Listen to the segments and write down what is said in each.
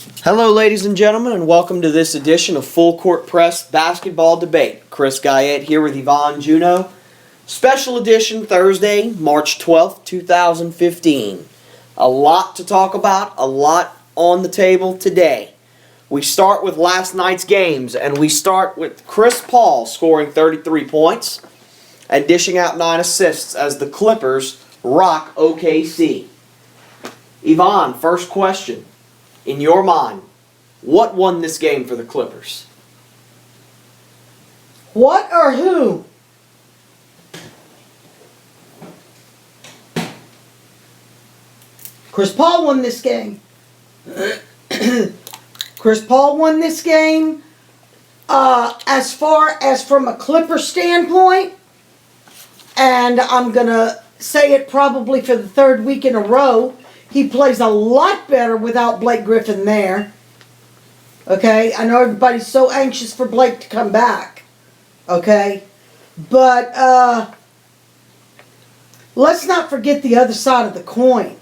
Hello, ladies and gentlemen, and welcome to this edition of Full Court Press Basketball Debate. Chris Guyette here with Yvonne Juneau. Special edition Thursday, March 12th, 2015. A lot to talk about, a lot on the table today. We start with last night's games, and we start with Chris Paul scoring 33 points and dishing out 9 assists as the Clippers rock OKC. Yvonne, first question. In your mind, what won this game for the Clippers? What or who? Chris Paul won this game. Chris Paul won this game. As far as from a Clipper standpoint, and I'm going to say it probably for the third week in a row, he plays a lot better without Blake Griffin there. Okay? I know everybody's so anxious for Blake to come back. Okay? But let's not forget the other side of the coin.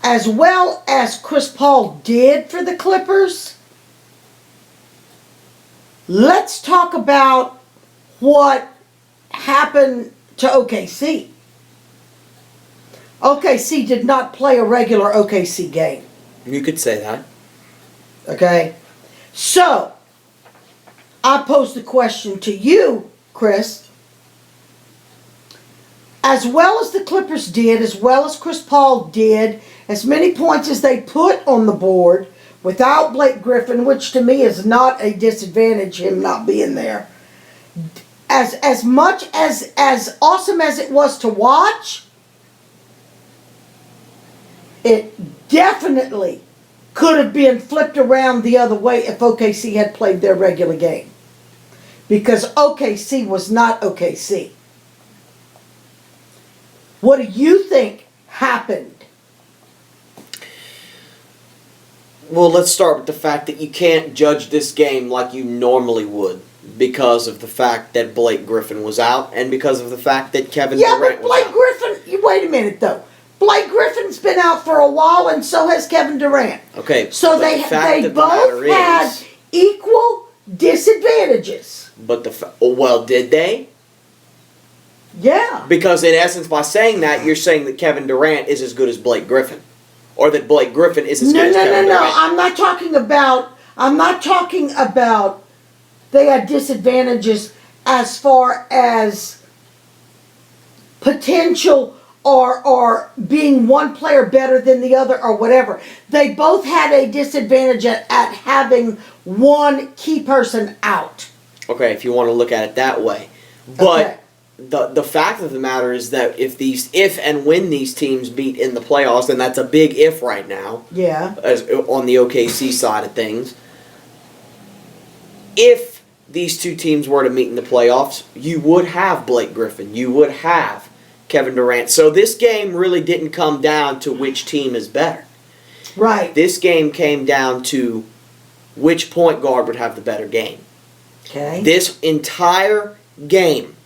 As well as Chris Paul did for the Clippers, let's talk about what happened to OKC. OKC did not play a regular OKC game. You could say that. Okay? So, I pose the question to you, Chris. As well as the Clippers did, as well as Chris Paul did, as many points as they put on the board without Blake Griffin, which to me is not a disadvantage, him not being there. As much as awesome as it was to watch, it definitely could have been flipped around the other way if OKC had played their regular game. Because OKC was not OKC. What do you think happened? Well, let's start with the fact that you can't judge this game like you normally would because of the fact that Blake Griffin was out and because of the fact that Kevin Durant was out. Yeah, but Blake Griffin, wait a minute though. Blake Griffin's been out for a while, and so has Kevin Durant. Okay, so they both had equal disadvantages. But well, did they? Yeah. Because in essence, by saying that, you're saying that Kevin Durant is as good as Blake Griffin, or that Blake Griffin is as good as Kevin Durant. No. I'm not talking about. They had disadvantages as far as potential. Or being one player better than the other or whatever. They both had a disadvantage at having one key person out. Okay, if you want to look at it that way. But the fact of the matter is that if and when these teams beat in the playoffs, and that's a big if right now. Yeah. As on the OKC side of things. If these two teams were to meet in the playoffs, you would have Blake Griffin. You would have Kevin Durant. So this game really didn't come down to which team is better. Right. This game came down to which point guard would have the better game. Okay. This entire game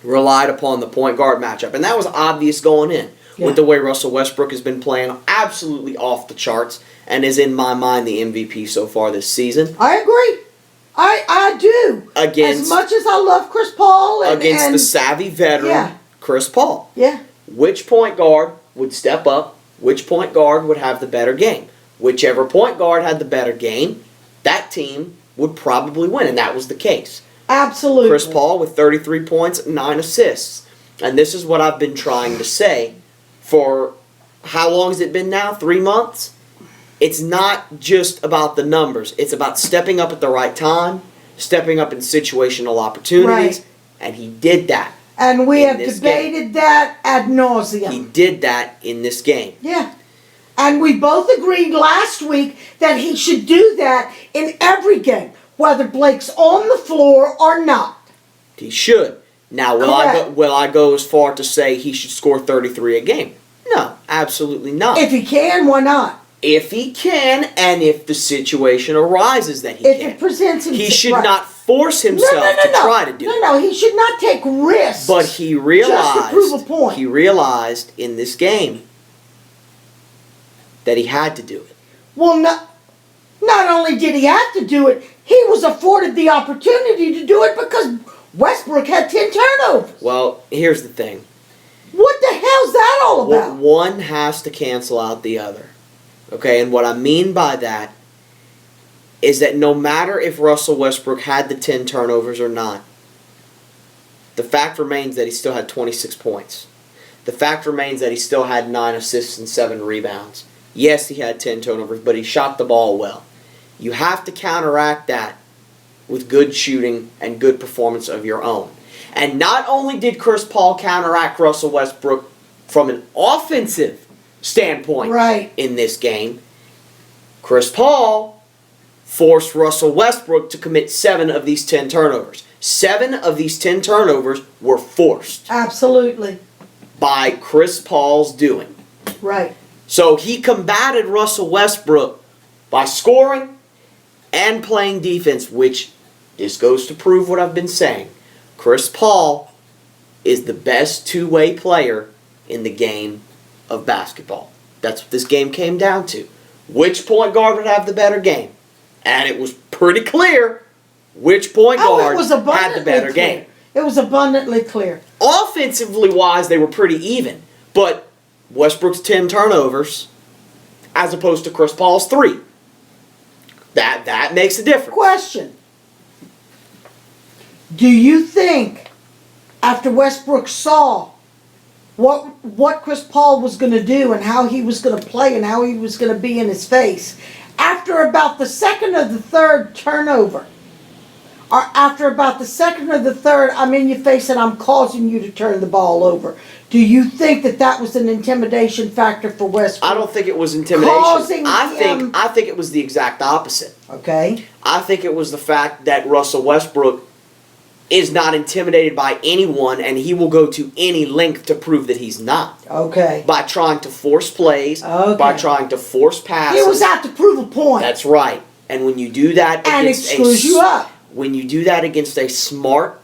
relied upon the point guard matchup. And that was obvious going in with the way Russell Westbrook has been playing absolutely off the charts and is in my mind the MVP so far this season. I agree. I do. As much as I love Chris Paul. Against the savvy veteran Chris Paul. Yeah. Which point guard would step up? Which point guard would have the better game? Whichever point guard had the better game, that team would probably win, and that was the case. Absolutely. Chris Paul with 33 points, 9 assists. And this is what I've been trying to say for how long has it been now? 3 months? It's not just about the numbers. It's about stepping up at the right time, stepping up in situational opportunities, and he did that. And we have debated that ad nauseum. He did that in this game. Yeah. And we both agreed last week that he should do that in every game, whether Blake's on the floor or not. He should. Now, will I go as far to say he should score 33 a game? No, absolutely not. If he can, why not? If he can, and if the situation arises that he can. If it presents himself. He should not force himself to try to do it. No, he should not take risks. But he realized, just to prove a point. He realized in this game that he had to do it. Well, not only did he have to do it, he was afforded the opportunity to do it because Westbrook had 10 turnovers. Well, here's the thing. What the hell's that all about? One has to cancel out the other. Okay, and what I mean by that is that no matter if Russell Westbrook had the 10 turnovers or not, the fact remains that he still had 26 points. The fact remains that he still had 9 assists and 7 rebounds. Yes, he had 10 turnovers, but he shot the ball well. You have to counteract that with good shooting and good performance of your own. And not only did Chris Paul counteract Russell Westbrook from an offensive standpoint Right. in this game, Chris Paul forced Russell Westbrook to commit 7 of these 10 turnovers. 7 of these 10 turnovers were forced Absolutely. by Chris Paul's doing. Right. So he combated Russell Westbrook by scoring and playing defense, which this goes to prove what I've been saying. Chris Paul is the best two-way player in the game of basketball. That's what this game came down to. Which point guard would have the better game? And it was pretty clear which point guard it was had abundantly the better clear. game. It was abundantly clear. Offensively wise, they were pretty even. But Westbrook's 10 turnovers as opposed to Chris Paul's 3. That makes a difference. Question. Do you think after Westbrook saw what Chris Paul was going to do and how he was going to play and how he was going to be in his face, after about the second or the third turnover, or after about the second or the third, I'm in your face and I'm causing you to turn the ball over, do you think that was an intimidation factor for Westbrook? I don't think it was intimidation. Causing I think it was the exact opposite. Okay. I think it was the fact that Russell Westbrook is not intimidated by anyone, and he will go to any length to prove that he's not. Okay. By trying to force plays, Okay. by trying to force passes. He was out to prove a point. That's right. And when you do that And it against screws you up. when you do that against a smart,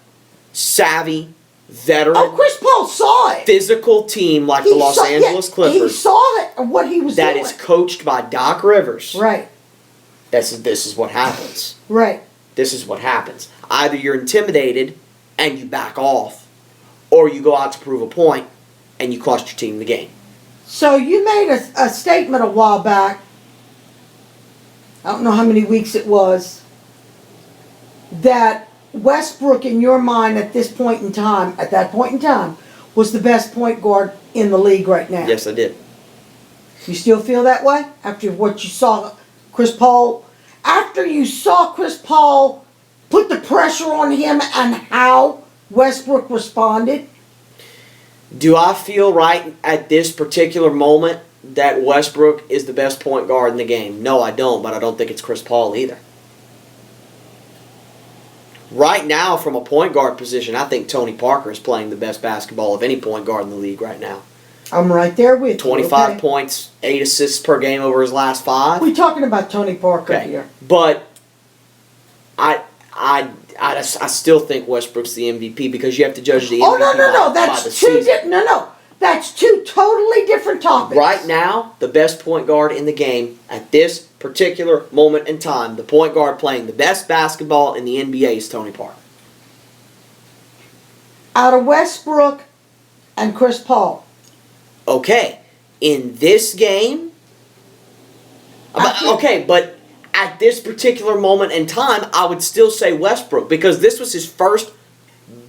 savvy, veteran, Oh, Chris Paul saw it. physical team like the Los Angeles He Clippers saw it, what he was that doing. is coached by Doc Rivers. Right, This is what happens. right. This is what happens. Either you're intimidated and you back off, or you go out to prove a point and you cost your team the game. So you made a statement a while back. I don't know how many weeks it was. That Westbrook, in your mind, at that point in time, was the best point guard in the league right now. Yes, I did. You still feel that way after what you saw Chris Paul? After you saw Chris Paul put the pressure on him and how Westbrook responded? Do I feel right at this particular moment that Westbrook is the best point guard in the game? No, I don't, but I don't think it's Chris Paul either. Right now, from a point guard position, I think Tony Parker is playing the best basketball of any point guard in the league right now. I'm right there with you. 25 okay? points, 8 assists per game over his last 5. We're talking about Tony Parker Okay, here. but I still think Westbrook's the MVP because you have to judge the MVP Oh, no. by the That's two season. no. That's two totally different topics. Right now, the best point guard in the game at this particular moment in time, the point guard playing the best basketball in the NBA is Tony Parker. Out of Westbrook and Chris Paul. Okay, in this game, but at this particular moment in time, I would still say Westbrook because this was his first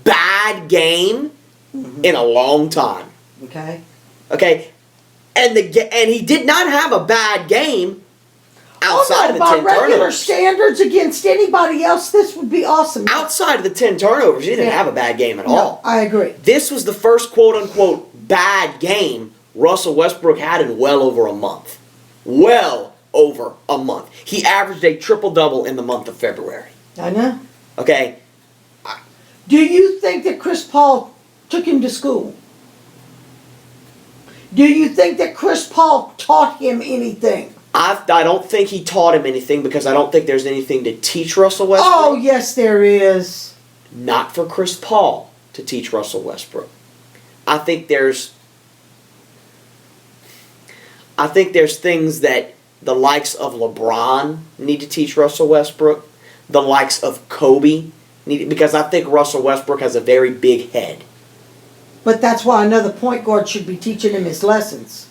bad game in a long time. Okay. Okay, and he did not have a bad game outside of the by 10 regular turnovers. standards against anybody else, this would be awesome. Outside of the 10 turnovers, he didn't have a bad game at No, all. I agree. This was the first quote-unquote bad game Russell Westbrook had in well over a month. Well over a month. He averaged a triple-double in the month of February. I know. Okay? Do you think that Chris Paul took him to school? Do you think that Chris Paul taught him anything? I don't think he taught him anything because I don't think there's anything to teach Russell Westbrook. Oh, yes, there is. Not for Chris Paul to teach Russell Westbrook. I think I think there's things that the likes of LeBron need to teach Russell Westbrook. The likes of Kobe need, because I think Russell Westbrook has a very big head. But that's why another point guard should be teaching him his lessons.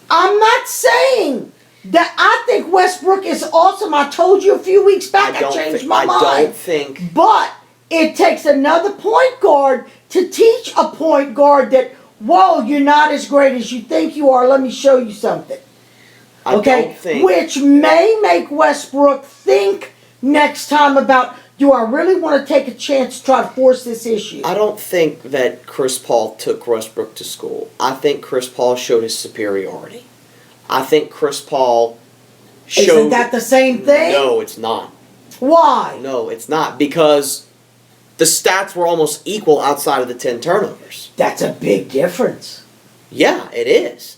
I'm not saying that I think Westbrook is awesome. I told you a few weeks back I changed my mind. I don't think. But it takes another point guard to teach a point guard that, whoa, you're not as great as you think you are. Let me show you something. I don't think. Which may make Westbrook think next time about, do I really want to take a chance to try to force this issue? I don't think that Chris Paul took Westbrook to school. I think Chris Paul showed his superiority. I think Chris Paul showed... Isn't that the same thing? No, it's not. Why? No, it's not. Because the stats were almost equal outside of the 10 turnovers. That's a big difference. Yeah, it is.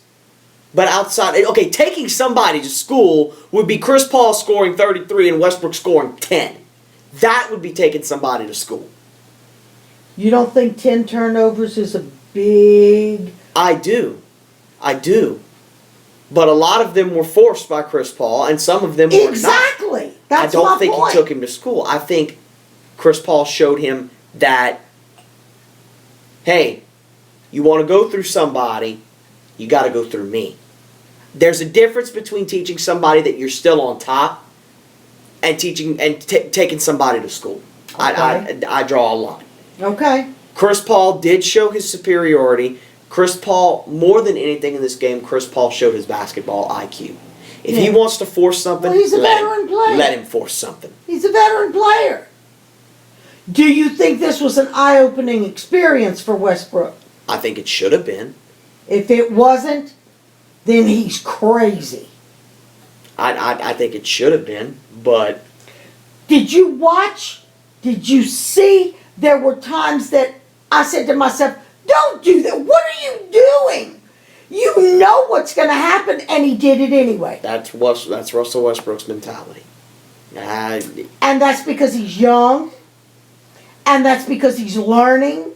But outside... Okay, taking somebody to school would be Chris Paul scoring 33 and Westbrook scoring 10. That would be taking somebody to school. You don't think 10 turnovers is a big... I do. But a lot of them were forced by Chris Paul, and some of them were not. Exactly. That's my I don't think point. he took him to school. I think Chris Paul showed him that, hey, you want to go through somebody, you got to go through me. There's a difference between teaching somebody that you're still on top and teaching and taking somebody to school. Okay. I draw a line. Okay. Chris Paul did show his superiority. Chris Paul, more than anything in this game, Chris Paul showed his basketball IQ. If he wants to force something, well, he's a veteran player. Let him force something. He's a veteran player. Do you think this was an eye-opening experience for Westbrook? I think it should have been. If it wasn't, then he's crazy. I think it should have been, but... Did you watch? Did you see? There were times that I said to myself, don't do that. What are you doing? You know what's going to happen, and he did it anyway. That's Russell Westbrook's mentality. And that's because he's young, and that's because he's learning,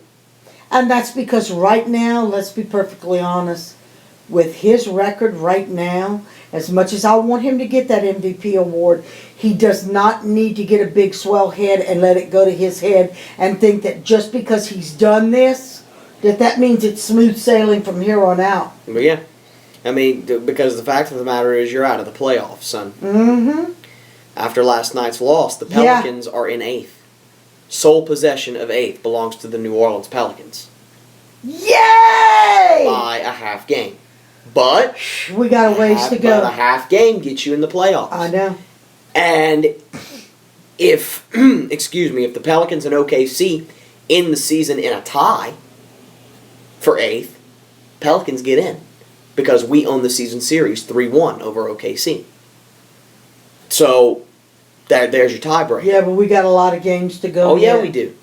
and that's because right now, let's be perfectly honest, with his record right now, as much as I want him to get that MVP award, he does not need to get a big swell head and let it go to his head and think that just because he's done this, that means it's smooth sailing from here on out. But yeah. I mean, because the fact of the matter is you're out of the playoffs, son. Mm-hmm. After last night's loss, the Pelicans are in 8th. Sole possession of 8th belongs to the New Orleans Pelicans. Yay! By a half game. But we got a ways to go. But a half game gets you in the playoffs. I know. And if, if the Pelicans and OKC end the season in a tie for 8th, Pelicans get in. Because we own the season series 3-1 over OKC. So, there's your tiebreaker. Yeah, but we got a lot of games to go. Oh, yeah, we do.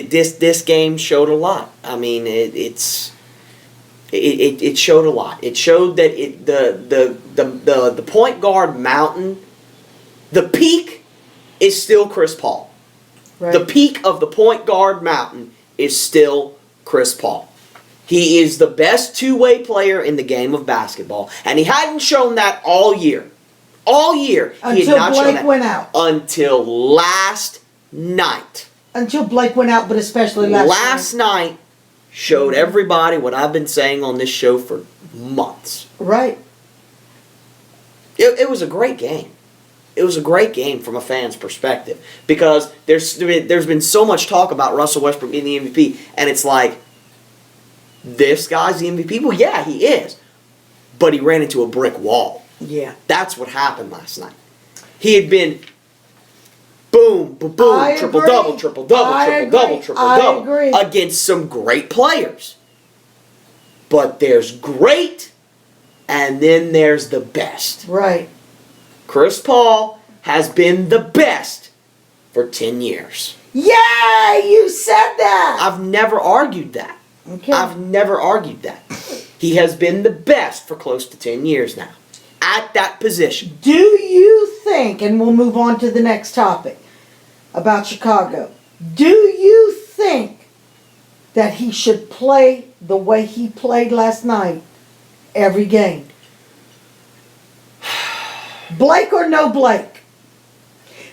This game showed a lot. I mean, it showed a lot. It showed that the point guard mountain, the peak is still Chris Paul. Right. The peak of the point guard mountain is still Chris Paul. He is the best two-way player in the game of basketball, and he hadn't shown that all year. All year, he had not shown that. Until Blake went out. Until last night. Until Blake went out, but especially last night showed everybody what I've been saying on this show for months. Right. It was a great game. It was a great game from a fan's perspective because there's been so much talk about Russell Westbrook being the MVP, and it's like, this guy's the MVP? Well, yeah, he is. But he ran into a brick wall. Yeah. That's what happened last night. He had been boom, boom, boom, triple-double, triple-double against some great players. But there's great, and then there's the best. Right. Chris Paul has been the best for 10 years. Yay! You said that! I've never argued that. Okay. I've never argued that. He has been the best for close to 10 years now. At that position. Do you think, and we'll move on to the next topic, about Chicago. Do you think that he should play the way he played last night every game? Blake or no Blake?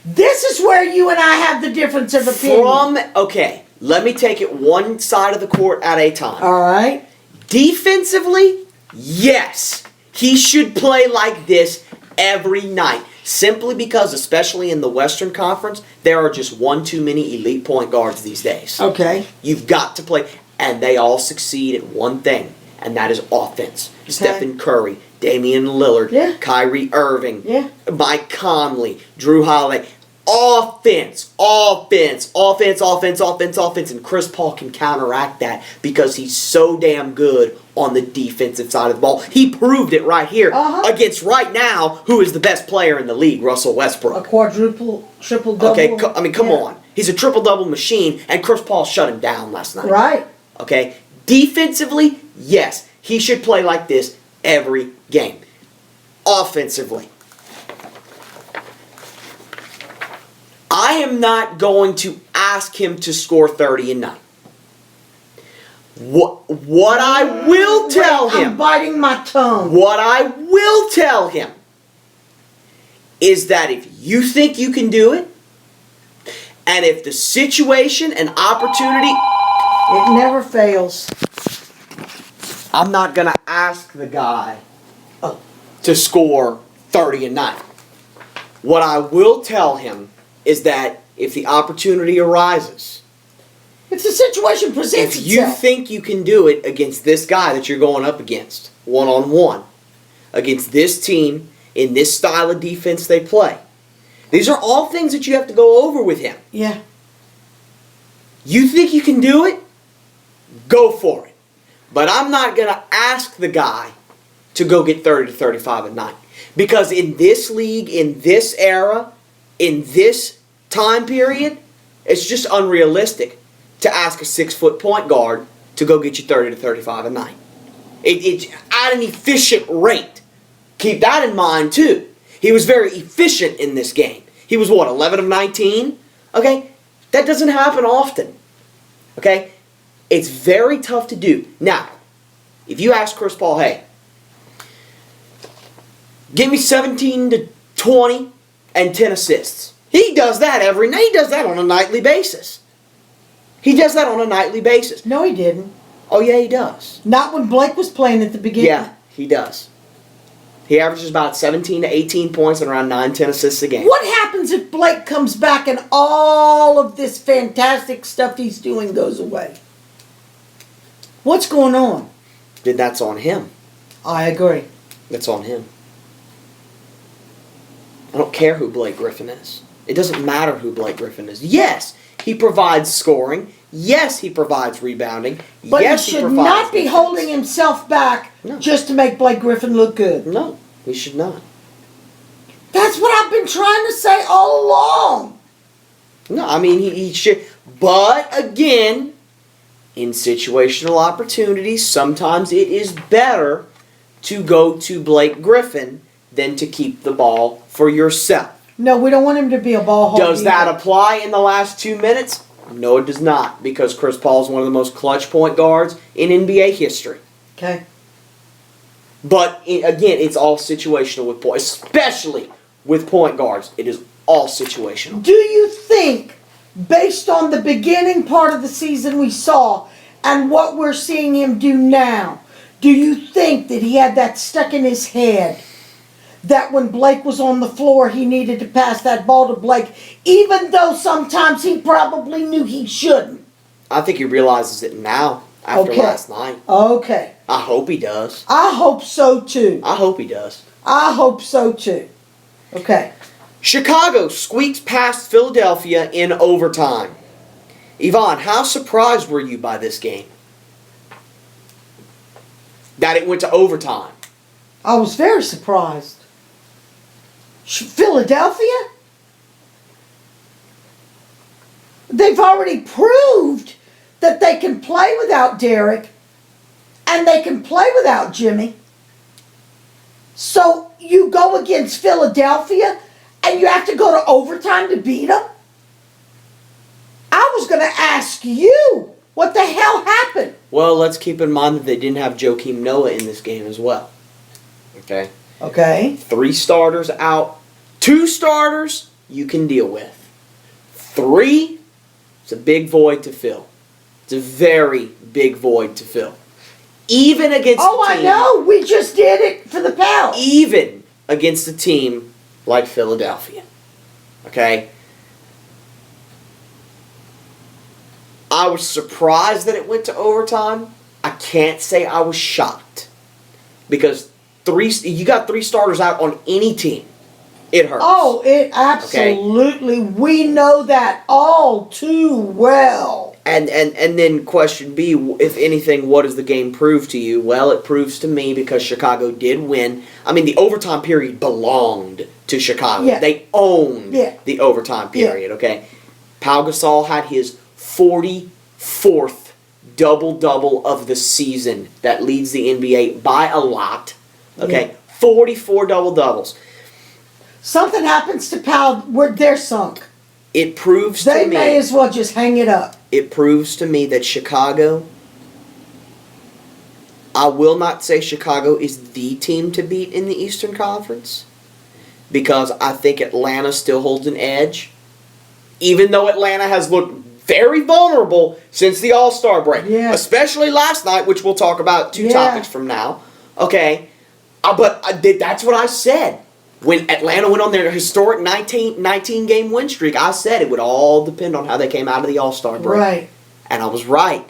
This is where you and I have the difference of opinion. Okay, let me take it one side of the court at a time. All right. Defensively, yes, he should play like this every night. Simply because, especially in the Western Conference, there are just one too many elite point guards these days. Okay. You've got to play, and they all succeed at one thing, and that is offense. Okay. Stephen Curry, Damian Lillard, Yeah. Kyrie Irving, Yeah. Mike Conley, Drew Holiday. Offense, offense, offense, offense, offense, offense, and Chris Paul can counteract that because he's so damn good on the defensive side of the ball. He proved it right here against right now, who is the best player in the league, Russell Westbrook. A quadruple, triple double. Okay, come on. He's a triple-double machine, and Chris Paul shut him down last night. Right. Okay? Defensively, yes, he should play like this every game. Offensively, I am not going to ask him to score 30 a night. What I will tell him... I'm biting my tongue. What I will tell him is that if you think you can do it, and if the situation and opportunity... It never fails. I'm not going to ask the guy to score 30 a night. What I will tell him is that if the opportunity arises, if the situation presents if you itself, think you can do it against this guy that you're going up against, one-on-one, against this team, in this style of defense they play, these are all things that you have to go over with him. yeah, You think you can do it? Go for it. But I'm not going to ask the guy to go get 30 to 35 a night. Because in this league, in this era, in this time period, it's just unrealistic to ask a 6-foot point guard to go get you 30 to 35 a night. It's at an efficient rate. Keep that in mind too. He was very efficient in this game. He was 11 of 19? Okay? That doesn't happen often. Okay? It's very tough to do. Now, if you ask Chris Paul, hey, give me 17 to 20 and 10 assists. He does that every night. He does that on a nightly basis. He does that on a nightly basis. no, he didn't. Oh, yeah, he does. Not when Blake was playing at the beginning. Yeah, he does. He averages about 17 to 18 points and around 9-10 assists a game. What happens if Blake comes back and all of this fantastic stuff he's doing goes away? What's going on? Then that's on him. I agree. That's on him. I don't care who Blake Griffin is. It doesn't matter who Blake Griffin is. Yes, he provides scoring. Yes, he provides rebounding. But yes, he should provides not be defense. holding himself back No. just to make Blake Griffin look good. No, he should not. That's what I've been trying to say all along. No, I mean, he should. But, again, in situational opportunities, sometimes it is better to go to Blake Griffin than to keep the ball for yourself. No, we don't want him to be a ball hog. Does that either. apply in the last 2 minutes? No, it does not, because Chris Paul is one of the most clutch point guards in NBA history. Okay. But, again, it's all situational with points, especially with point guards. It is all situational. Do you think, based on the beginning part of the season we saw and what we're seeing him do now, do you think that he had that stuck in his head that when Blake was on the floor he needed to pass that ball to Blake, even though sometimes he probably knew he shouldn't? I think he realizes it now after Okay. last night. Okay. I hope he does. I hope so too. I hope he does. I hope so too. Okay. Chicago squeaks past Philadelphia in overtime. Yvonne, how surprised were you by this game? That it went to overtime. I was very surprised. Philadelphia? They've already proved that they can play without Derek and they can play without Jimmy. So you go against Philadelphia and you have to go to overtime to beat them? I was going to ask you What the hell happened? Well, let's keep in mind that they didn't have Joakim Noah in this game as well. Okay? Okay. 3 starters out. 2 starters you can deal with. 3, it's a big void to fill. It's a very big void to fill. Even against Oh, a I team, know. We just did it for the Pels. even against a team like Philadelphia. Okay? I was surprised that it went to overtime. I can't say I was shocked. Because you got 3 starters out on any team. It hurts. Oh, it absolutely. We know that all too well. And then question B, if anything, what does the game prove to you? Well, it proves to me because Chicago did win. I mean, the overtime period belonged to Chicago. Yeah. They owned Yeah. the overtime period, okay? Pau Gasol had his 44th double-double of the season. That leads the NBA by a lot, okay? Yeah. 44 double-doubles. Something happens to Pal, they're sunk. It proves They to me... may as well just hang it up. It proves to me that Chicago, I will not say Chicago is the team to beat in the Eastern Conference, because I think Atlanta still holds an edge, even though Atlanta has looked very vulnerable since the All-Star break, Yeah. especially last night, which we'll talk about 2 Yeah. topics from now. Okay, that's what I said. When Atlanta went on their historic 19 game win streak, I said it would all depend on how they came out of the All-Star break. Right. And I was right.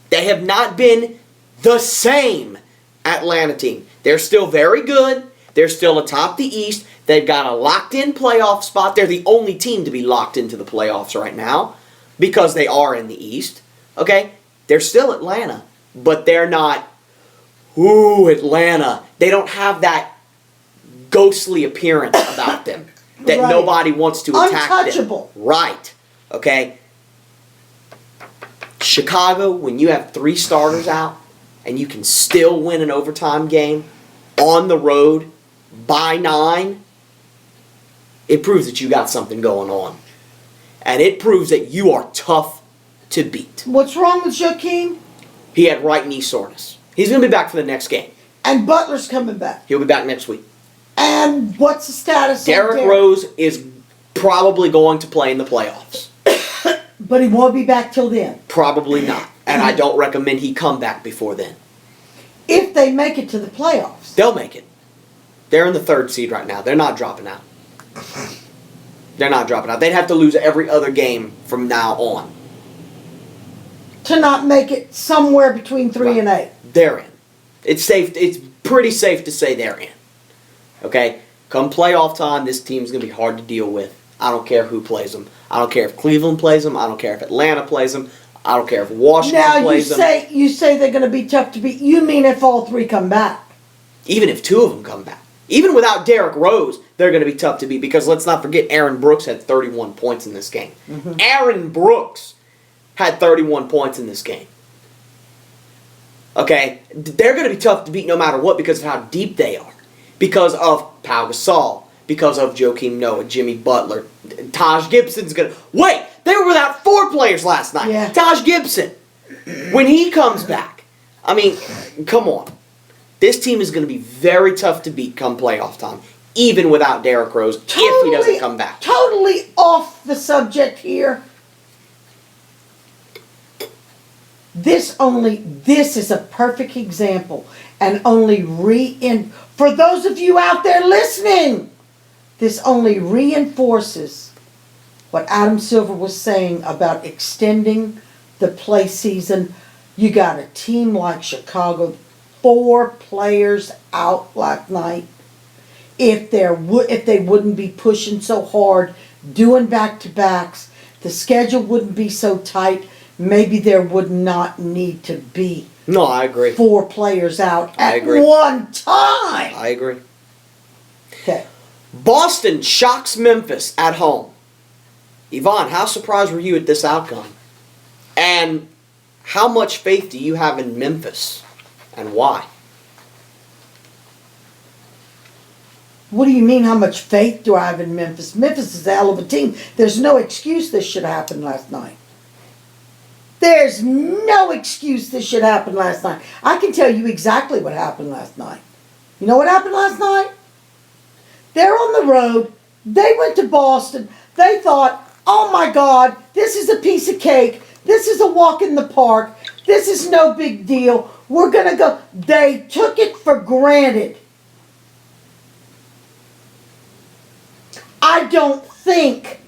They have not been the same Atlanta team. They're still very good. They're still atop the East. They've got a locked-in playoff spot. They're the only team to be locked into the playoffs right now because they are in the East. Okay? They're still Atlanta, but they're not, ooh, Atlanta. They don't have that ghostly appearance about them that Right. nobody wants to attack them. Untouchable. Right. Okay? Chicago, when you have 3 starters out and you can still win an overtime game on the road by 9, it proves that you got something going on. And it proves that you are tough to beat. What's wrong with Joakim? He had right knee soreness. He's going to be back for the next game. And Butler's coming back. He'll be back next week. And what's the status of Derrick Rose is probably going to play in the playoffs. But he won't be back till then. Probably not. And I don't recommend he come back before then. If they make it to the playoffs. They'll make it. They're in the 3rd seed right now. They're not dropping out. They're not dropping out. They'd have to lose every other game from now on. To not make it somewhere between 3 and 8. They're in. It's safe. It's pretty safe to say they're in. Okay? Come playoff time, this team's going to be hard to deal with. I don't care who plays them. I don't care if Cleveland plays them. I don't care if Atlanta plays them. I don't care if Washington Now plays them. you say they're going to be tough to beat. You mean if all 3 come back? Even if 2 of them come back. Even without Derrick Rose, they're going to be tough to beat because let's not forget Aaron Brooks had 31 points in this game. Mm-hmm. Aaron Brooks had 31 points in this game. Okay? They're going to be tough to beat no matter what because of how deep they are. Because of Pau Gasol. Because of Joakim Noah, Jimmy Butler. Taj Gibson's going to... Wait! They were without 4 players last night. Yeah. Taj Gibson. When he comes back. I mean, come on. This team is going to be very tough to beat come playoff time. Even without Derrick Rose. If he doesn't come back. Totally off the subject here. This is a perfect example. And only for those of you out there listening, this only reinforces what Adam Silver was saying about extending the play season. You got a team like Chicago, 4 players out last night. If they wouldn't be pushing so hard, doing back-to-backs, the schedule wouldn't be so tight, maybe there would not need to be No, I agree. 4 players out I at agree. one time. I agree. Okay. Boston shocks Memphis at home. Yvonne, how surprised were you at this outcome? And how much faith do you have in Memphis? And why? What do you mean, how much faith do I have in Memphis? Memphis is a hell of a team. There's no excuse this should have happened last night. There's no excuse this should happen last night. I can tell you exactly what happened last night. You know what happened last night? They're on the road. They went to Boston. They thought, oh my God, this is a piece of cake. This is a walk in the park. This is no big deal. We're going to go. They took it for granted. I don't think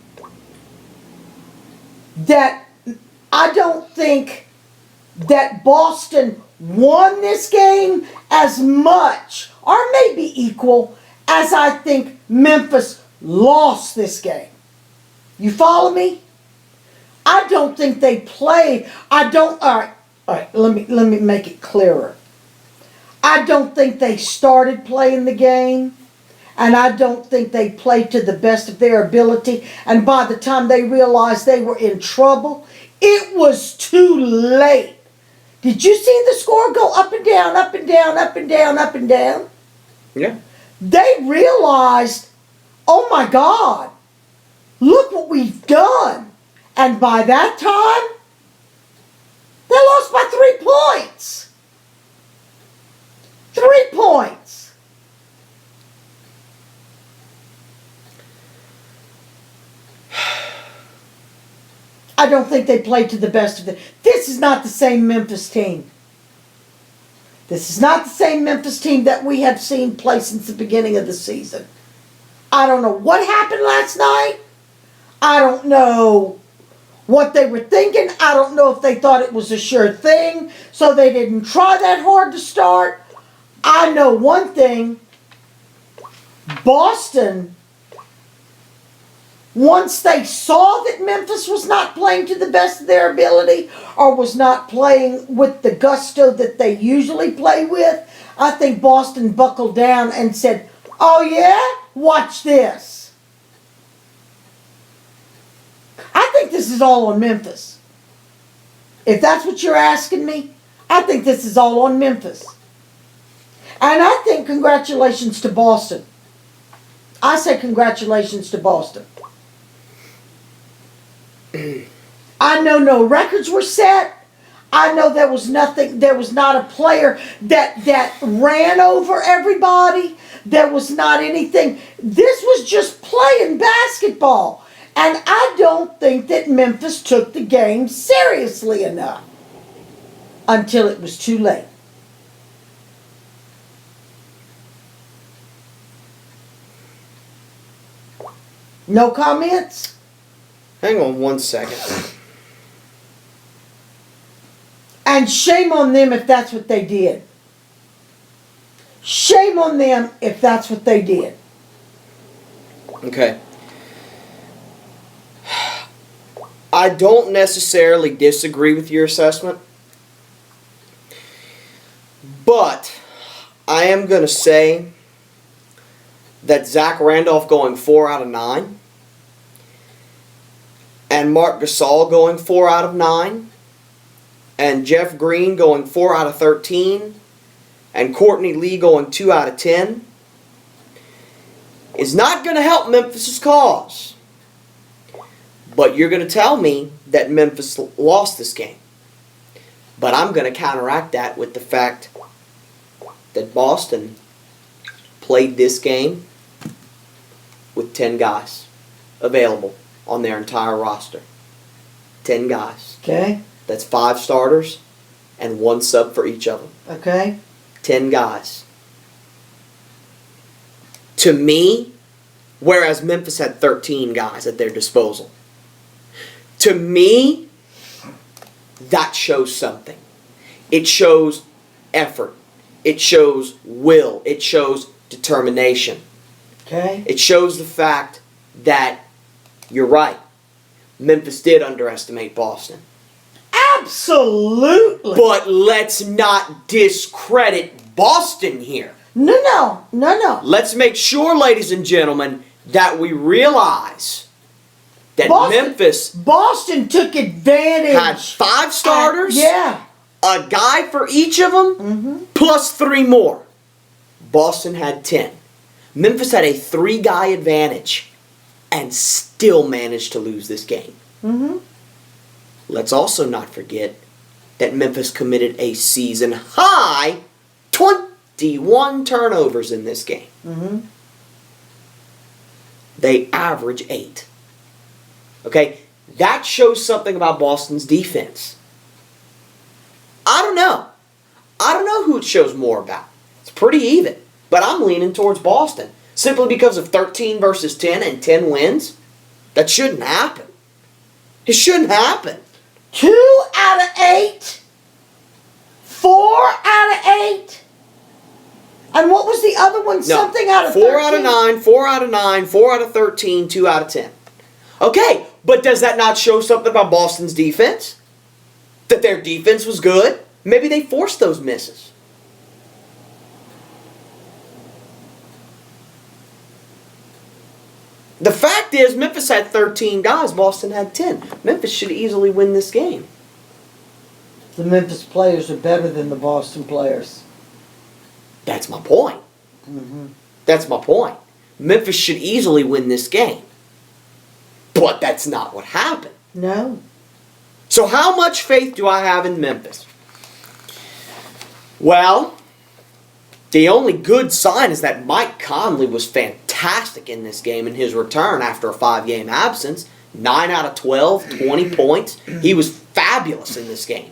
that Boston won this game as much, or maybe equal, as I think Memphis lost this game. You follow me? I don't think they played. All right, let me make it clearer. I don't think they started playing the game, and I don't think they played to the best of their ability, and by the time they realized they were in trouble, it was too late. Did you see the score go up and down, up and down, up and down, up and down? Yeah. They realized, oh my God, look what we've done. And by that time, they lost by 3 points. 3 points. I don't think they played to the best of it. This is not the same Memphis team. This is not the same Memphis team that we have seen play since the beginning of the season. I don't know what happened last night. I don't know what they were thinking. I don't know if they thought it was a sure thing, so they didn't try that hard to start. I know one thing. Boston, once they saw that Memphis was not playing to the best of their ability or was not playing with the gusto that they usually play with, I think Boston buckled down and said, oh yeah? Watch this. I think this is all on Memphis. If that's what you're asking me, I think this is all on Memphis. And I think congratulations to Boston. I say congratulations to Boston. I know no records were set. I know there was not a player that ran over everybody. There was not anything. This was just playing basketball. And I don't think that Memphis took the game seriously enough until it was too late. No comments? Hang on one second. And shame on them if that's what they did. Shame on them if that's what they did. Okay. I don't necessarily disagree with your assessment, but I am going to say that Zach Randolph going 4 out of 9 and Marc Gasol going 4 out of 9 and Jeff Green going 4 out of 13 and Courtney Lee going 2 out of 10 is not going to help Memphis' cause. But you're going to tell me that Memphis lost this game. But I'm going to counteract that with the fact that Boston played this game with 10 guys available on their entire roster. 10 guys. Okay. That's 5 starters and 1 sub for each of them. Okay. 10 guys. To me, whereas Memphis had 13 guys at their disposal. To me, that shows something. It shows effort. It shows will. It shows determination. Okay. It shows the fact that you're right. Memphis did underestimate Boston. Absolutely. But let's not discredit Boston here. No. Let's make sure, ladies and gentlemen, that we realize that Boston took advantage. had 5 starters. Yeah. A guy for each of them, plus 3 more. Boston had 10. Memphis had a 3-guy advantage and still managed to lose this game. let's also not forget that Memphis committed a season high 21 turnovers in this game. Mm-hmm. They average 8. Okay? That shows something about Boston's defense. I don't know. I don't know who it shows more about. It's pretty even. But I'm leaning towards Boston. Simply because of 13 versus 10 and 10 wins. That shouldn't happen. It shouldn't happen. 2 out of 8. 4 out of 8. And what was the other one? No, Something out of 4 13? out of 9, 4 out of 9, 4 out of 13, 2 out of 10. Okay, but does that not show something about Boston's defense? That their defense was good? Maybe they forced those misses. The fact is, Memphis had 13 guys, Boston had 10. Memphis should easily win this game. The Memphis players are better than the Boston players. That's my point. Mm-hmm. That's my point. Memphis should easily win this game. But that's not what happened. No. So how much faith do I have in Memphis? Well, the only good sign is that Mike Conley was fantastic in this game in his return after a 5-game absence. 9 out of 12, 20 points. He was fabulous in this game.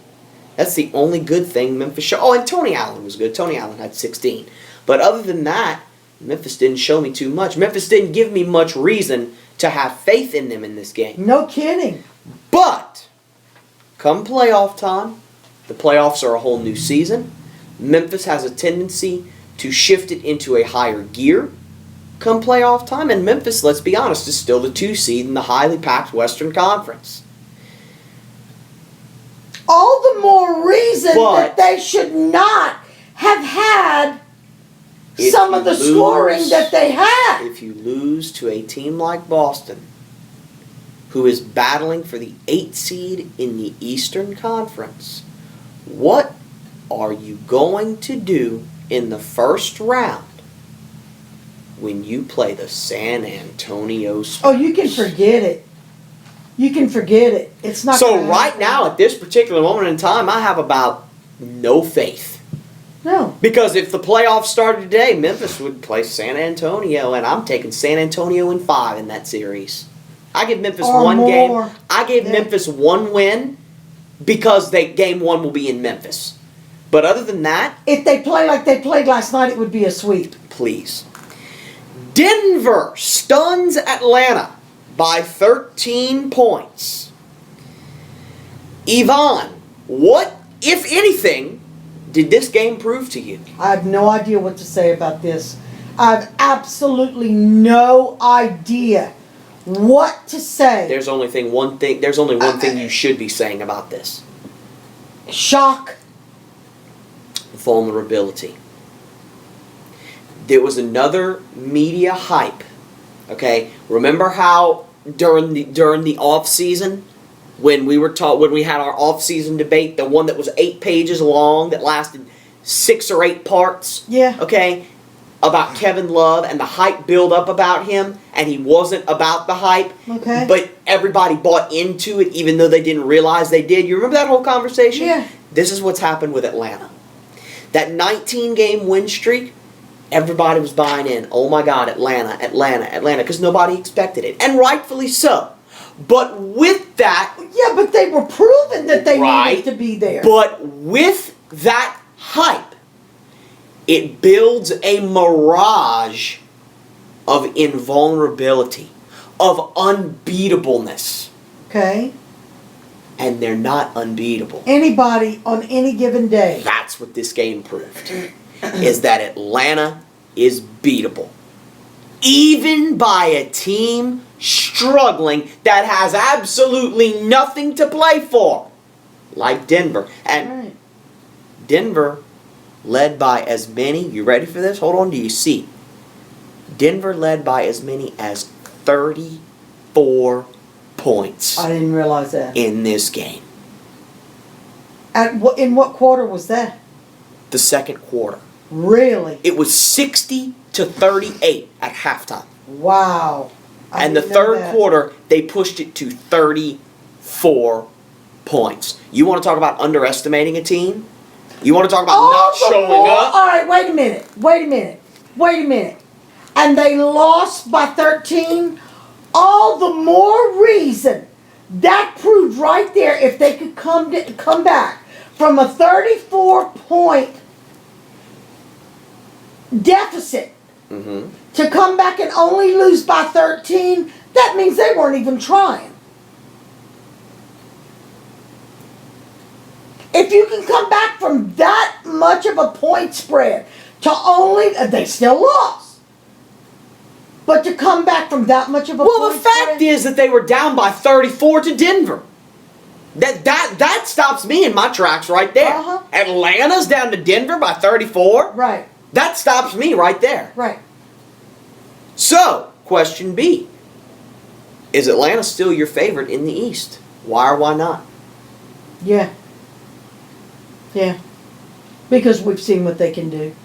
That's the only good thing Memphis showed. Oh, and Tony Allen was good. Tony Allen had 16. But other than that, Memphis didn't show me too much. Memphis didn't give me much reason to have faith in them in this game. No kidding. But, come playoff time, the playoffs are a whole new season. Memphis has a tendency to shift it into a higher gear come playoff time. And Memphis, let's be honest, is still the 2 seed in the highly packed Western Conference. All the more reason But- that they should not have had If some you of the lose- scoring that they had. If you lose to a team like Boston, who is battling for the 8th seed in the Eastern Conference, what are you going to do in the first round when you play the San Antonio Spurs? Oh, you can forget it. You can forget it. It's not So gonna right happen. now, at this particular moment in time, I have about no faith. No. Because if the playoffs started today, Memphis would play San Antonio, and I'm taking San Antonio in 5 in that series. I give Memphis Or one game. more. I gave Yeah. Memphis one win because game 1 will be in Memphis. But other than that, If they play like they played last night, it would be a sweep. please. Denver stuns Atlanta by 13 points. Yvonne, what, if anything, did this game prove to you? I have no idea what to say about this. I have absolutely no idea what to say. There's only one thing you should be saying about this. Shock. Vulnerability. There was another media hype. Okay, remember how during the off season, when we had our off season debate, the one that was 8 pages long that lasted 6 or 8 parts. Yeah. Okay, about Kevin Love and the hype build up about him, and he wasn't about the hype. Okay. But everybody bought into it, even though they didn't realize they did. You remember that whole conversation? Yeah. This is what's happened with Atlanta. That 19-game win streak, everybody was buying in. Oh my God, Atlanta, because nobody expected it. And rightfully so. But with that, Yeah, but they were proven that they Right. needed to be there. but with that hype, it builds a mirage of invulnerability, of unbeatableness. Okay. And they're not unbeatable. Anybody on any given day. That's what this game proved. Is that Atlanta is beatable. Even by a team struggling that has absolutely nothing to play for. Like Denver. And Right. Denver led by as many, you ready for this? Hold on to your seat. Denver led by as many as 34 points I didn't realize that. in this game. In what quarter was that? The second quarter. Really? It was 60-38 at halftime. Wow. I And the didn't know third that. quarter, they pushed it to 34 points. You want to talk about underestimating a team? You want to talk about All not the showing more, up? All right, wait a minute. And they lost by 13. All the more reason. That proved right there, if they could come back from a 34-point deficit to come back and only lose by 13, that means they weren't even trying. If you can come back from that much of a point spread to only, they still lost. But to come back from that much of a Well, point the fact spread, is that they were down by 34 to Denver. That stops me in my tracks right there. Uh-huh. Atlanta's down to Denver by 34. right, That stops me right there. right. So, question B. Is Atlanta still your favorite in the East? Why or why not? Yeah. Yeah. Because we've seen what they can do.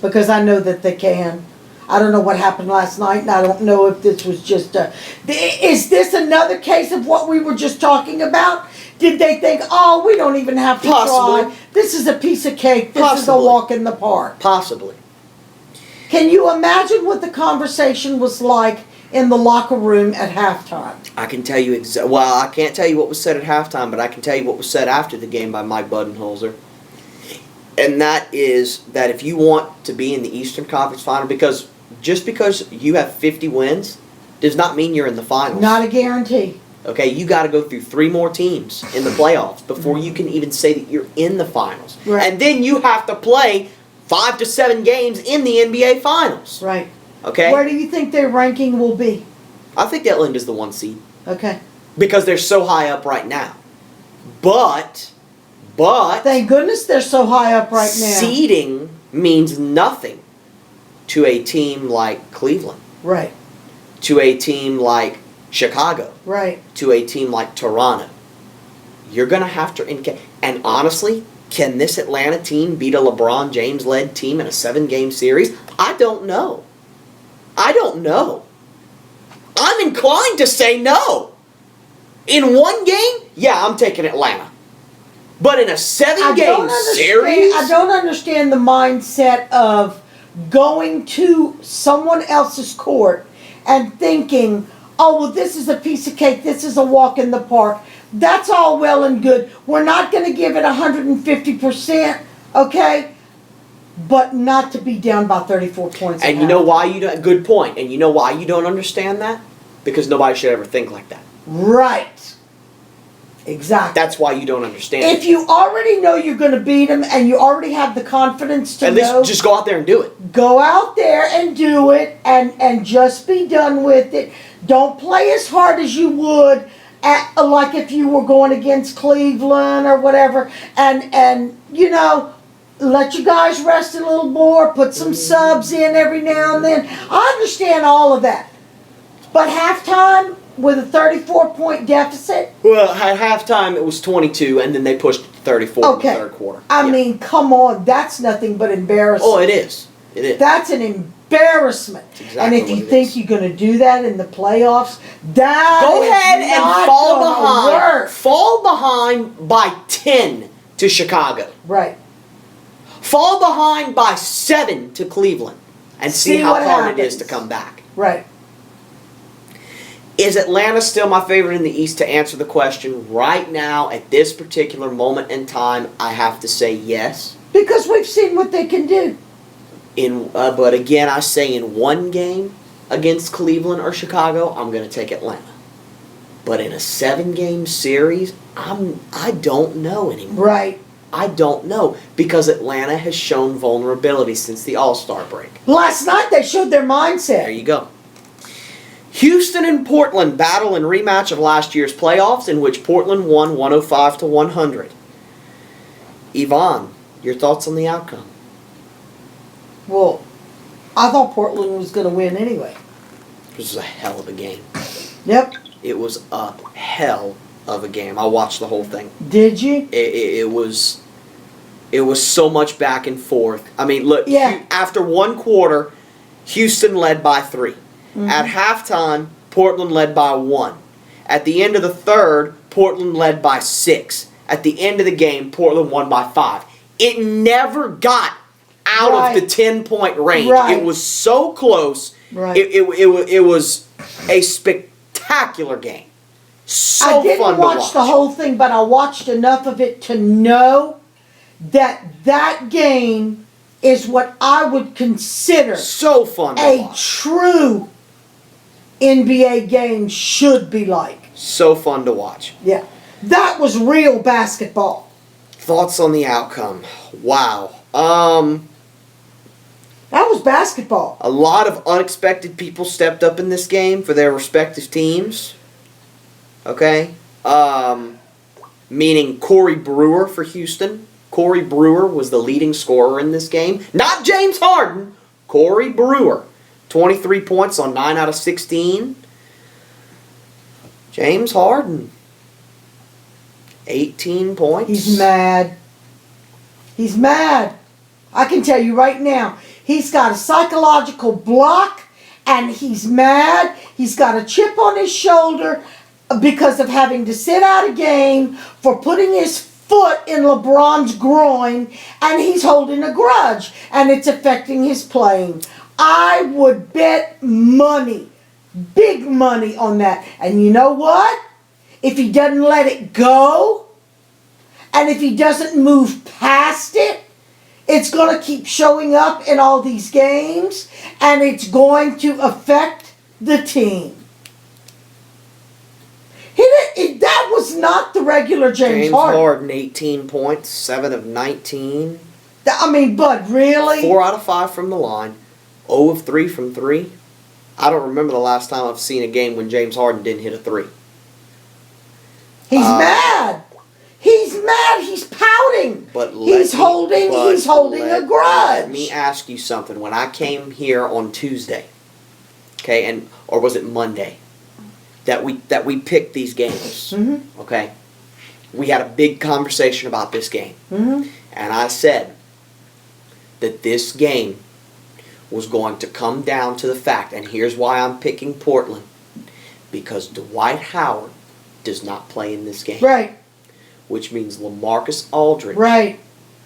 Because I know that they can. I don't know what happened last night, and I don't know if this was just a... Is this another case of what we were just talking about? Did they think, oh, we don't even have to Possibly. try. This is a piece of cake. This is a Possibly. walk in the park. Possibly. Can you imagine what the conversation was like in the locker room at halftime? I can tell you well, I can't tell you what was said at halftime, but I can tell you what was said after the game by Mike Budenholzer. And that is that if you want to be in the Eastern Conference Final, because just because you have 50 wins does not mean you're in the finals. Not a guarantee. Okay, you got to go through 3 more teams in the playoffs before you can even say that you're in the finals. Right. And then you have to play 5 to 7 games in the NBA Finals. Right. Okay? Where do you think their ranking will be? I think Atlanta's the 1 seed Okay. because they're so high up right now. But Thank goodness they're so high up right now. seeding means nothing to a team like Cleveland, Right. to a team like Chicago, Right. to a team like Toronto. You're going to have to... And honestly, can this Atlanta team beat a LeBron James-led team in a 7-game series? I don't know. I'm inclined to say no. In 1 game, yeah, I'm taking Atlanta. But in a 7-game series? I don't understand the mindset of going to someone else's court and thinking, oh, well, this is a piece of cake, this is a walk in the park. That's all well and good. We're not going to give it 150%, okay? But not to be down by 34 points. And you know why you don't... Good point. And you know why you don't understand that? Because nobody should ever think like that. Right. Exactly. That's why you don't understand. If you already know you're going to beat them and you already have the confidence to At know, least just go out there and do it. go out there and do it and just be done with it. Don't play as hard as you would like if you were going against Cleveland or whatever. And you know, let you guys rest a little more. Put some subs in every now and then. I understand all of that. But halftime with a 34-point deficit. Well, at halftime it was 22, and then they pushed it to 34 Okay. in the 3rd quarter. I Yeah. mean, come on. That's nothing but embarrassing. Oh, it is. It is. That's an embarrassment. Exactly and if what you it think is. you're going to do that in the playoffs, that Go is ahead and not fall gonna behind. work. Fall behind by 10 to Chicago. Right. Fall behind by 7 to Cleveland. And see how what hard it is happens. to come back. Right. Is Atlanta still my favorite in the East? To answer the question, right now, at this particular moment in time, I have to say yes. Because we've seen what they can do. But again, I say in 1 game against Cleveland or Chicago, I'm going to take Atlanta. But in a 7-game series, I don't know anymore. Right. I don't know because Atlanta has shown vulnerability since the All-Star break. Last night they showed their There mindset. you go. Houston and Portland battle in rematch of last year's playoffs, in which Portland won 105 to 100. Yvonne, your thoughts on the outcome? Well, I thought Portland was going to win anyway. This was a hell of a game. Yep. It was a hell of a game. I watched the whole thing. Did you? It was so much back and forth. I mean, look, Yeah. after 1 quarter, Houston led by 3. At halftime, Portland led by 1. At the end of the 3rd, Portland led by 6. At the end of the game, Portland won by 5. It never got out Right. of the 10-point range. Right. It was so close. Right. It was a spectacular game. So I fun didn't to watch. watch the whole thing, but I watched enough of it to know that game is what I would consider So fun to a watch. true NBA game should be like. So fun to watch. Yeah. That was real basketball. Thoughts on the outcome? Wow. That was basketball. A lot of unexpected people stepped up in this game for their respective teams. Okay? Meaning Corey Brewer for Houston. Corey Brewer was the leading scorer in this game. Not James Harden. Corey Brewer. 23 points on 9 out of 16. James Harden. 18 points. He's mad. He's mad. I can tell you right now. He's got a psychological block and he's mad. He's got a chip on his shoulder because of having to sit out a game for putting his foot in LeBron's groin, and he's holding a grudge and it's affecting his playing. I would bet money, big money on that. And you know what? If he doesn't let it go, and if he doesn't move past it, it's going to keep showing up in all these games, and it's going to affect the team. That was not the regular James Harden. Harden, 18 points, 7 of 19. I mean, Bud, really? 4 out of 5 from the line. 0 of 3 from 3. I don't remember the last time I've seen a game when James Harden didn't hit a 3. He's mad. He's mad. He's pouting. He's holding a grudge. Let me ask you something. When I came here on Tuesday, okay, or was it Monday, that we picked these games, Mm-hmm. okay? We had a big conversation about this game, Mm-hmm. and I said that this game was going to come down to the fact, and here's why I'm picking Portland, because Dwight Howard does not play in this game. Right. Which means LaMarcus Aldridge. Right.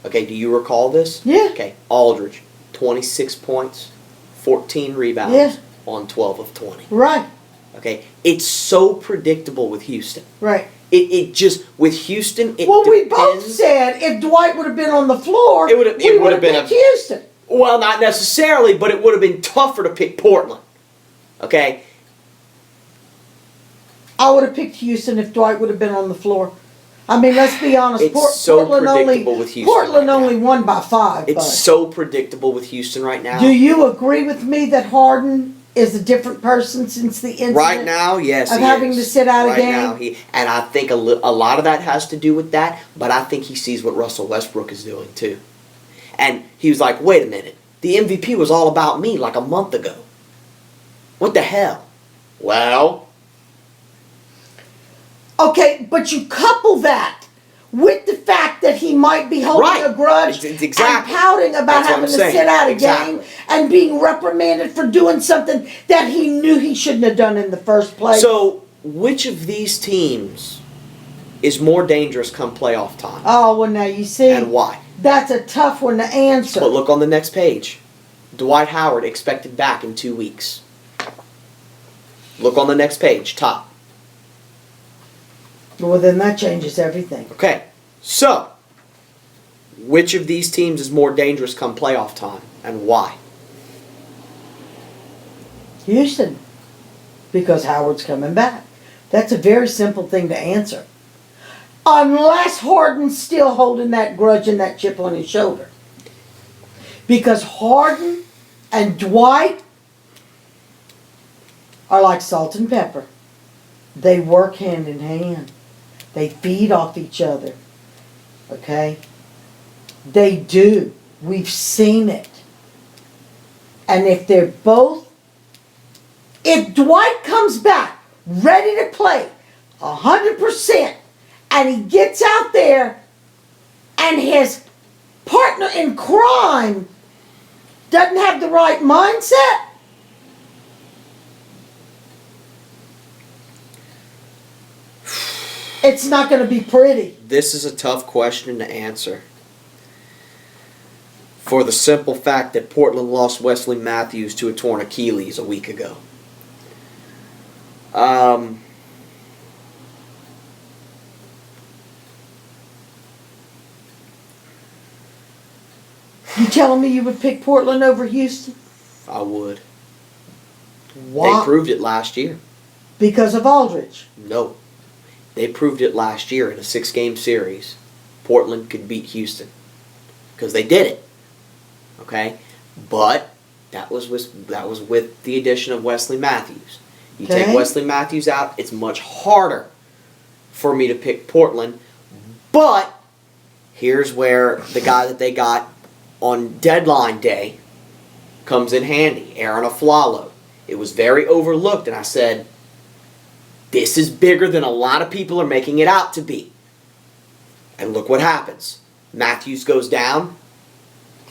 Okay, do you recall this? Yeah. Okay, Aldridge, 26 points, 14 rebounds Yeah. on 12 of 20. Right. Okay, it's so predictable with Houston. Right. It just, with Houston, it Well, we depends. both said if Dwight would have been on the floor, It would have been picked Houston. Well, not necessarily, but it would have been tougher to pick Portland. Okay? I would have picked Houston if Dwight would have been on the floor. I mean, let's be honest. It's so predictable with Houston Portland right only now. won by 5. It's Bud. so predictable with Houston right now. Do you agree with me that Harden is a different person since the incident? Right now, yes, Of he having is. to sit out a right game? Now, and I think a lot of that has to do with that, but I think he sees what Russell Westbrook is doing too. And he was like, wait a minute, the MVP was all about me like a month ago. What the hell? Well... Okay, but you couple that with the fact that he might be holding Right. a grudge Exactly. and pouting about That's what having I'm to saying. sit out a Exactly. game and being reprimanded for doing something that he knew he shouldn't have done in the first place. So, which of these teams is more dangerous come playoff time? Oh, well, now you see, And why? that's a tough one to answer. But look on the next page. Dwight Howard expected back in 2 weeks. Look on the next page, top. Well, then that changes everything. Okay, so, which of these teams is more dangerous come playoff time, and why? Houston, because Howard's coming back. That's a very simple thing to answer. Unless Harden's still holding that grudge and that chip on his shoulder. Because Harden and Dwight are like salt and pepper. They work hand in hand. They feed off each other. Okay? They do. We've seen it. And if Dwight comes back ready to play 100% and he gets out there and his partner in crime doesn't have the right mindset, it's not going to be pretty. This is a tough question to answer. For the simple fact that Portland lost Wesley Matthews to a torn Achilles a week ago. You telling me you would pick Portland over Houston? I would. Why? They proved it last year. Because of Aldridge. No. They proved it last year in a 6-game series. Portland could beat Houston. Because they did it. Okay? But that was with the addition of Wesley Matthews. You Okay. take Wesley Matthews out, it's much harder for me to pick Portland. But here's where the guy that they got on deadline day comes in handy, Aaron Aflalo. It was very overlooked, and I said, this is bigger than a lot of people are making it out to be. And look what happens. Matthews goes down.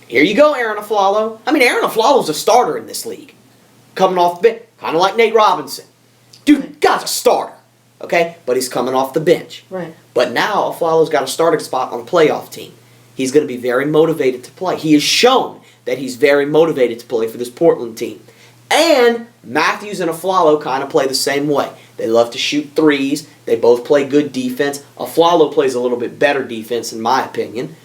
Here you go, Aaron Aflalo. I mean, Aaron Aflalo's a starter in this league. Coming off the bench, kind of like Nate Robinson. Dude, guy's a starter, okay? But he's coming off the bench. Right. But now Aflalo's got a starting spot on a playoff team. He's going to be very motivated to play. He has shown that he's very motivated to play for this Portland team. And Matthews and Aflalo kind of play the same way. They love to shoot threes. They both play good defense. Aflalo plays a little bit better defense, in my opinion.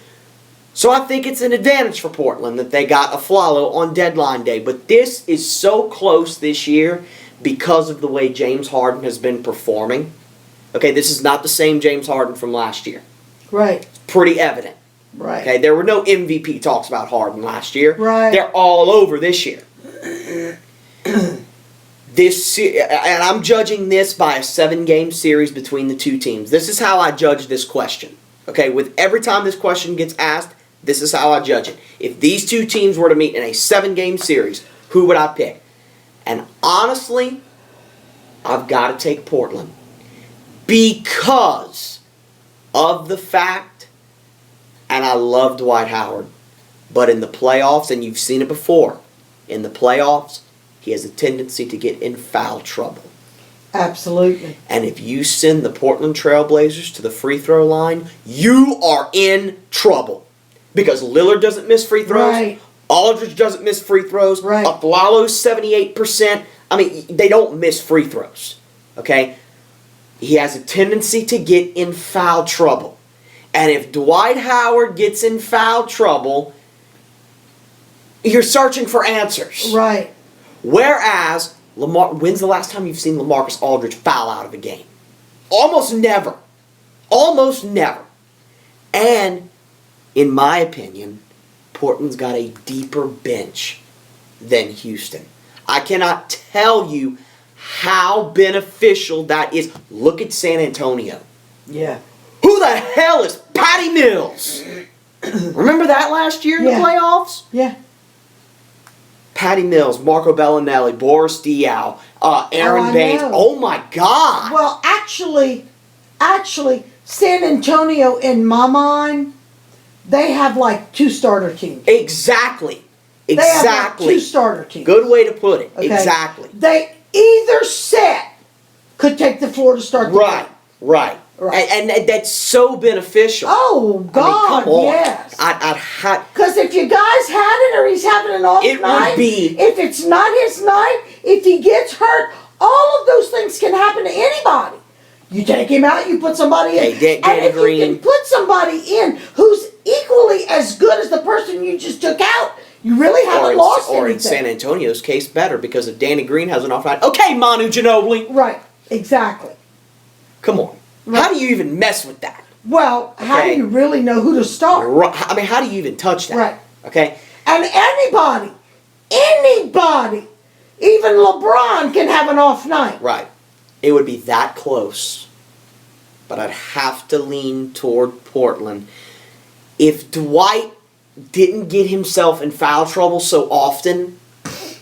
So I think it's an advantage for Portland that they got Aflalo on deadline day. But this is so close this year because of the way James Harden has been performing. Okay, this is not the same James Harden from last year. Right. It's pretty evident. Right. Okay, there were no MVP talks about Harden last year. Right. They're all over this year. And I'm judging this by a 7-game series between the two teams. This is how I judge this question. Okay, with every time this question gets asked, this is how I judge it. If these two teams were to meet in a 7-game series, who would I pick? And honestly, I've got to take Portland. Because of the fact, and I love Dwight Howard, but in the playoffs, and you've seen it before, in the playoffs, he has a tendency to get in foul trouble. Absolutely. And if you send the Portland Trailblazers to the free throw line, you are in trouble. Because Lillard doesn't miss free throws. Right. Aldridge doesn't miss free throws. Right. Aflalo's 78%. I mean, they don't miss free throws. Okay? He has a tendency to get in foul trouble. And if Dwight Howard gets in foul trouble, you're searching for answers. Right. Whereas, when's the last time you've seen LaMarcus Aldridge foul out of a game? Almost never. Almost never. And, in my opinion, Portland's got a deeper bench than Houston. I cannot tell you how beneficial that is. Look at San Antonio. Yeah. Who the hell is Patty Mills? Remember that last year in the playoffs? Yeah. Patty Mills, Marco Bellinelli, Boris Diaw, Aaron Baines. know. Oh my God! Well, actually, San Antonio, in my mind, they have like 2 starter teams. Exactly. They have like Exactly. 2 starter teams. Good way to put it. Okay? Exactly. They either set could take the floor to start the Right. game. Right. Right. And that's so beneficial. Oh, God, I mean, come on. yes. I'd have. Because if you guys had it or he's having an off It would night, be- if it's not his night, if he gets hurt, all of those things can happen to anybody. You take him out, you put somebody in. Hey, and Danny if Green. you can put somebody in who's equally as good as the person you just took out, you really haven't lost Or in anything. San Antonio's case, better, because if Danny Green has an off night, okay, Manu Ginobili, Right, exactly. come on. Right. How do you even mess with that? Well, how do Okay. you really know who to start? I mean, how do you even touch that? Right. Okay? And anybody, even LeBron can have an off night. Right. It would be that close. But I'd have to lean toward Portland. If Dwight didn't get himself in foul trouble so often,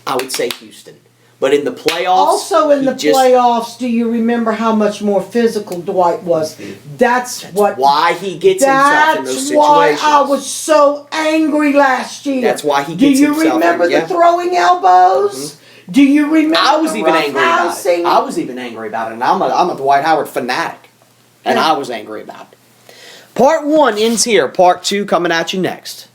I would say Houston. But in the playoffs, Also in the he just- playoffs, do you remember how much more physical Dwight was? That's what. why he gets himself in those That's situations. why I was so angry last year. That's why he Do gets you himself in, remember yeah. the throwing elbows? Do you remember I was the even angry about it. roughhousing? I was even angry about it, and I'm a Dwight Howard fanatic. And Yeah. I was angry about it. Part 1 ends here. Part 2 coming at you next.